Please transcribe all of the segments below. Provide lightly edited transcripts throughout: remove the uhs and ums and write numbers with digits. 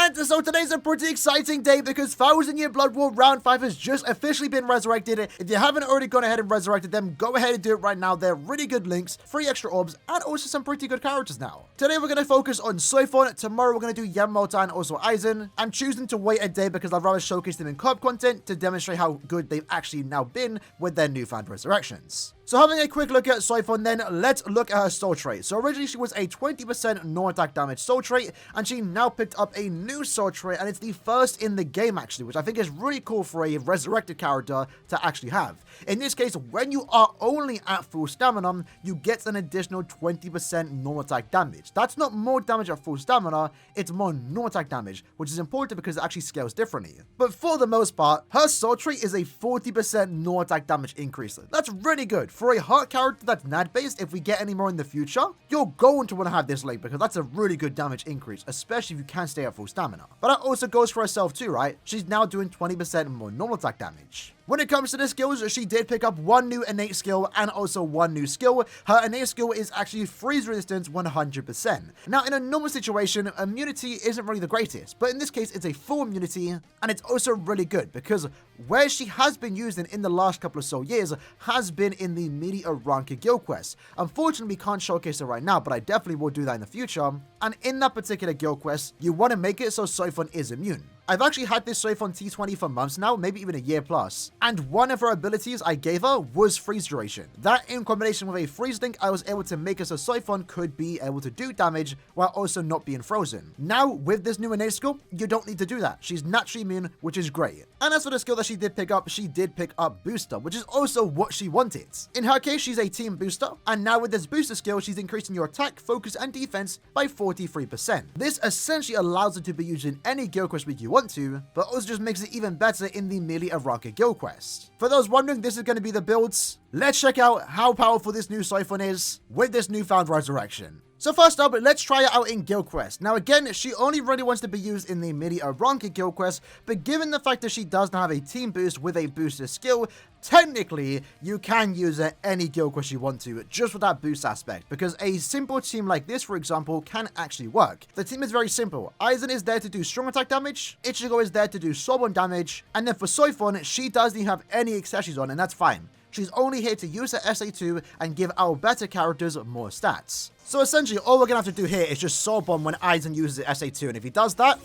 And so today's a pretty exciting day because 1000 Year Blood War Round 5 has just officially been resurrected. If you haven't already gone ahead and resurrected them, go ahead and do it right now. They're really good links, free extra orbs, and also some pretty good characters now. Today we're going to focus on SOI FON. Tomorrow we're going to do Yamamoto and also Aizen. I'm choosing to wait a day because I'd rather showcase them in co-op content to demonstrate how good they've actually now been with their newfound resurrections. So having a quick look at SOI FON then, let's look at her soul trait. So originally she was a 20% non-attack damage soul trait, and she now picked up a new soul trait, and it's the first in the game actually, which I think is really cool for a resurrected character to actually have. In this case, when you are only at full stamina, you get an additional 20% non-attack damage. That's not more damage at full stamina, it's more non-attack damage, which is important because it actually scales differently. But for the most part, her soul trait is a 40% non-attack damage increase. That's really good. For a heart character that's NAD-based, if we get any more in the future, you're going to want to have this link because that's a really good damage increase, especially if you can stay at full stamina. But that also goes for herself too, right? She's now doing 20% more normal attack damage. When it comes to the skills, she did pick up one new innate skill and also one new skill. Her innate skill is actually freeze resistance 100%. Now, in a normal situation, immunity isn't really the greatest, but in this case, it's a full immunity, and it's also really good because where she has been used in the last couple of years has been in the media ranking guild quest. Unfortunately, we can't showcase it right now, but I definitely will do that in the future. And in that particular guild quest, you want to make it so SOI FON is immune. I've actually had this SOI FON T20 for months now, maybe even a year plus. And one of her abilities I gave her was freeze duration. That in combination with a freeze link, I was able to make it so SOI FON could be able to do damage while also not being frozen. Now, with this new innate skill, you don't need to do that. She's naturally immune, which is great. And as for the skill that she did pick up booster, which is also what she wanted. In her case, she's a team booster. And now with this booster skill, she's increasing your attack, focus, and defense by 43%. This essentially allows it to be used in any guild quest week you want to, but also just makes it even better in the merely Arranca guild quest. For those wondering, this is going to be the builds. Let's check out how powerful this new SOI FON is with this newfound resurrection. So first up, let's try it out in Guild Quest. Now again, she only really wants to be used in the midi Arranca Guild Quest, but given the fact that she does not have a team boost with a booster skill, technically, you can use it any guild quest you want to, just with that boost aspect, because a simple team like this, for example, can actually work. The team is very simple. Aizen is there to do strong attack damage, Ichigo is there to do soul damage, and then for SOI FON, she doesn't even have any accessories on, and that's fine. She's only here to use her SA2 and give our better characters more stats. So essentially, all we're going to have to do here is just soul bomb when Aizen uses his SA2, and if he does that,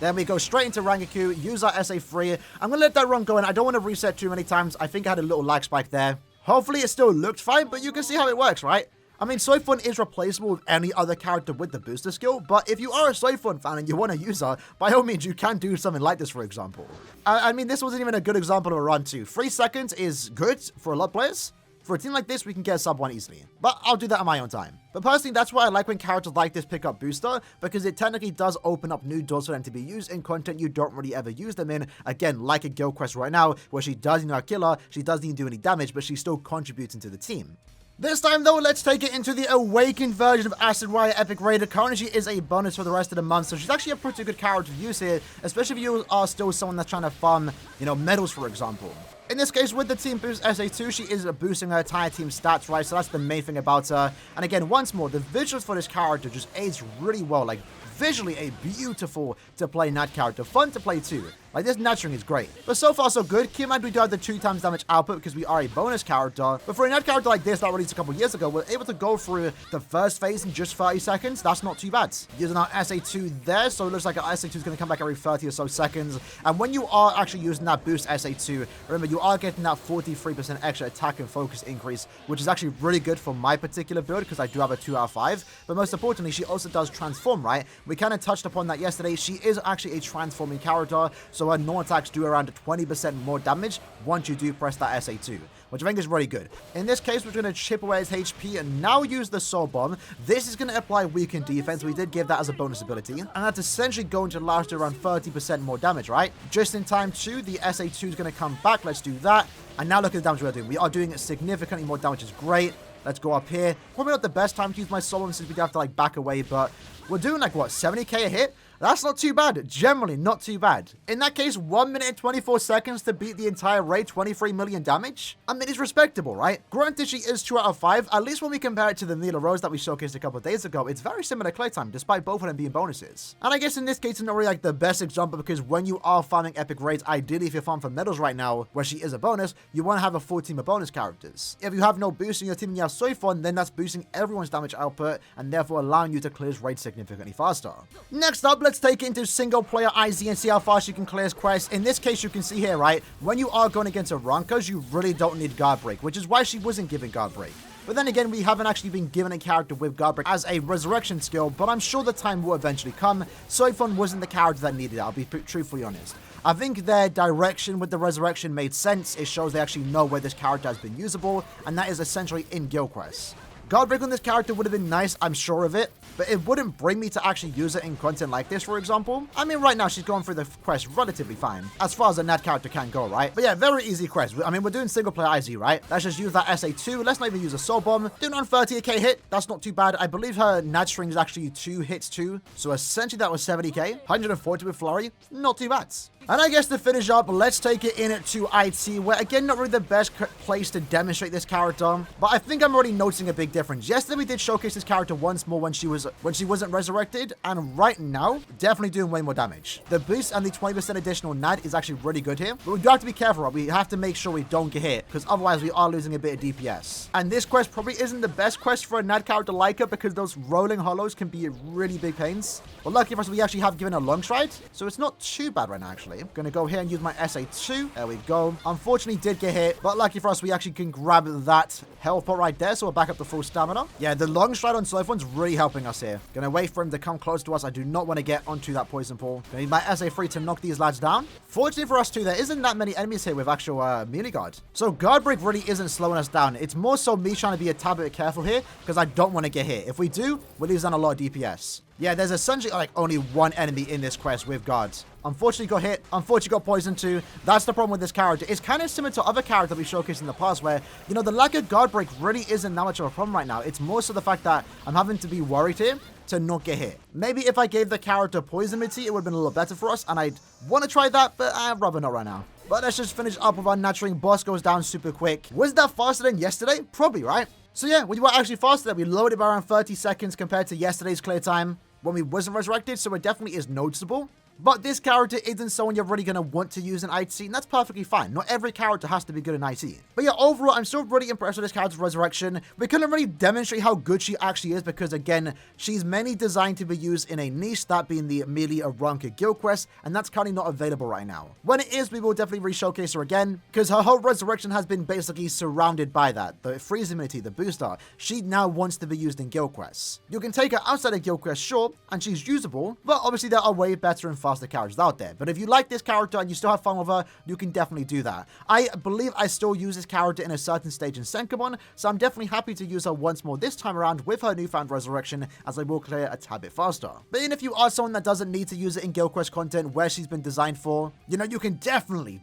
then we go straight into Rangaku, use our SA3. I'm going to let that run go in. I don't want to reset too many times. I think I had a little lag spike there. Hopefully it still looked fine, but you can see how it works, right? I mean, SOI FON is replaceable with any other character with the booster skill, but if you are a SOI FON fan and you want to use her, by all means, you can do something like this, for example. I mean, this wasn't even a good example of a run too. 3 seconds is good for a lot of players. For a team like this, we can get a sub 1 easily, but I'll do that on my own time. But personally, that's why I like when characters like this pick up booster, because it technically does open up new doors for them to be used in content you don't really ever use them in. Again, like a guild quest right now, where she doesn't know a killer, she doesn't even do any damage, but she's still contributing to the team. This time though, let's take it into the awakened version of Acid Riot Epic Raider. Currently she is a bonus for the rest of the month, so she's actually a pretty good character to use here, especially if you are still someone that's trying to farm, medals, for example. In this case, with the team boost SA2, she is boosting her entire team stats, right? So that's the main thing about her. And again, once more, the visuals for this character just aids really well. Like, visually a beautiful to play NAD character. Fun to play too. Like, this nurturing is great. But so far, so good. Keep in mind, we do have the 2x damage output because we are a bonus character. But for a NAD character like this that released a couple years ago, we're able to go through the first phase in just 30 seconds. That's not too bad. Using our SA2 there, so it looks like our SA2 is going to come back every 30 or so seconds. And when you are actually using that boost SA2, remember, you are getting that 43% extra attack and focus increase, which is actually really good for my particular build because I do have a 2 out of 5. But most importantly, she also does transform, right? We kind of touched upon that yesterday. She is actually a transforming character, so her non-attacks do around 20% more damage once you do press that SA2, which I think is really good. In this case, we're going to chip away his HP and now use the Soul Bomb. This is going to apply weakened defense. We did give that as a bonus ability, and that's essentially going to last around 30% more damage, right? Just in time too, the SA2 is going to come back. Let's do that. And now look at the damage we're doing. We are doing significantly more damage, which is great. Let's go up here. Probably not the best time to use my Soul Bomb since we have to like back away, but we're doing like what, 70k a hit? That's not too bad. Generally, not too bad. In that case, 1 minute and 24 seconds to beat the entire raid, 23 million damage. I mean, it's respectable, right? Granted, she is 2 out of 5. At least when we compare it to the Mila Rose that we showcased a couple of days ago, it's very similar clay time, despite both of them being bonuses. And I guess in this case, it's not really like the best example because when you are farming epic raids, ideally if you're farming for medals right now, where she is a bonus, you want to have a full team of bonus characters. If you have no boost in your team and you have SOI FON, then that's boosting everyone's damage output and therefore allowing you to clear raids significantly faster. Next up, let's take it into single player IZ and see how fast you can clear quests. In this case, you can see here, right, when you are going against Aaroniero, you really don't need guard break, which is why she wasn't given guard break. But then again, we haven't actually been given a character with guard break as a resurrection skill, but I'm sure the time will eventually come. SOI FON wasn't the character that needed it, I'll be truthfully honest. I think their direction with the resurrection made sense. It shows they actually know where this character has been usable, and that is essentially in guild quests. Guard break on this character would have been nice, I'm sure of it, but it wouldn't bring me to actually use it in content like this, for example. I mean, right now, she's going through the quest relatively fine, as far as a Nat character can go, right? But yeah, very easy quest. I mean, we're doing single player IZ, right? Let's just use that SA2. Let's not even use a soul bomb. Doing on 30k hit, that's not too bad. I believe her Nat string is actually 2 hits too, so essentially that was 70k. 140 with flurry, not too bad. And I guess to finish up, let's take it in to IT, where again, not really the best place to demonstrate this character, but I think I'm already noticing a big difference. Yesterday, we did showcase this character once more when she wasn't resurrected, and right now, definitely doing way more damage. The boost and the 20% additional NAD is actually really good here, but we do have to be careful, right? We have to make sure we don't get hit, because otherwise we are losing a bit of DPS. And this quest probably isn't the best quest for a NAD character like her, because those rolling hollows can be really big pains. But lucky for us, we actually have given a long stride, so it's not too bad right now, actually. I'm gonna go here and use my SA2. There we go. Unfortunately, did get hit, but lucky for us, we actually can grab that health pot right there, so we're back up to full stamina. Yeah, the long stride on SOI FON's really helping us here. Gonna wait for him to come close to us. I do not want to get onto that poison pool. Gonna need my SA3 to knock these lads down. Fortunately for us too, there isn't that many enemies here with actual melee guard. So guard break really isn't slowing us down. It's more so me trying to be a tad bit careful here, because I don't want to get hit. If we do, we'll lose down a lot of DPS. Yeah, there's essentially like only one enemy in this quest with guards. Unfortunately got hit, unfortunately got poisoned too. That's the problem with this character. It's kind of similar to other characters we showcased in the past where, you know, the lack of guard break really isn't that much of a problem right now. It's more so the fact that I'm having to be worried here to not get hit. Maybe if I gave the character poison immunity, it would have been a little better for us, and I'd want to try that, but I'd rather not right now. But let's just finish up with our Nat string. Boss goes down super quick. Was that faster than yesterday? Probably, right? So yeah, we were actually faster than we lowered it by around 30 seconds compared to yesterday's clear time when we wasn't resurrected, so it definitely is noticeable. But this character isn't someone you're really going to want to use in IT, and that's perfectly fine. Not every character has to be good in IT. But yeah, overall, I'm still really impressed with this character's resurrection. We couldn't really demonstrate how good she actually is because, again, she's mainly designed to be used in a niche, that being the melee Aaroniero guild quest, and that's currently not available right now. When it is, we will definitely re-showcase her again, because her whole resurrection has been basically surrounded by that. The freeze immunity, the booster, she now wants to be used in guild quests. You can take her outside of guild quests, sure, and she's usable, but obviously there are way better and faster characters out there. But if you like this character and you still have fun with her, you can definitely do that. I believe I still use this character in a certain stage in Senkabon, so I'm definitely happy to use her once more this time around with her newfound resurrection, as I will clear a tad bit faster. But even if you are someone that doesn't need to use it in guild quest content where she's been designed for, you know, you can definitely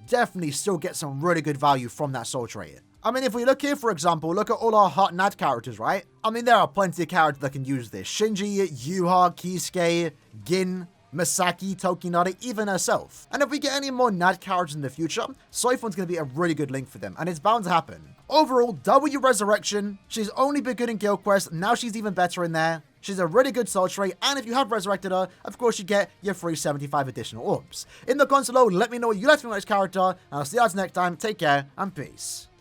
still get some really good value from that soul trait. I mean, if we look here, for example, look at all our hot Nat characters, right? I mean, there are plenty of characters that can use this. Shinji, Yuha, Kisuke, Gin, Misaki, Tokinari, even herself. And if we get any more Nat characters in the future, SOI FON's going to be a really good link for them, and it's bound to happen. Overall, W Resurrection, she's only been good in guild quests, now she's even better in there. She's a really good soul trait, and if you have resurrected her, of course you get your free 75 additional orbs. In the comments below, let me know what you like to think about this character, and I'll see you guys next time. Take care, and peace.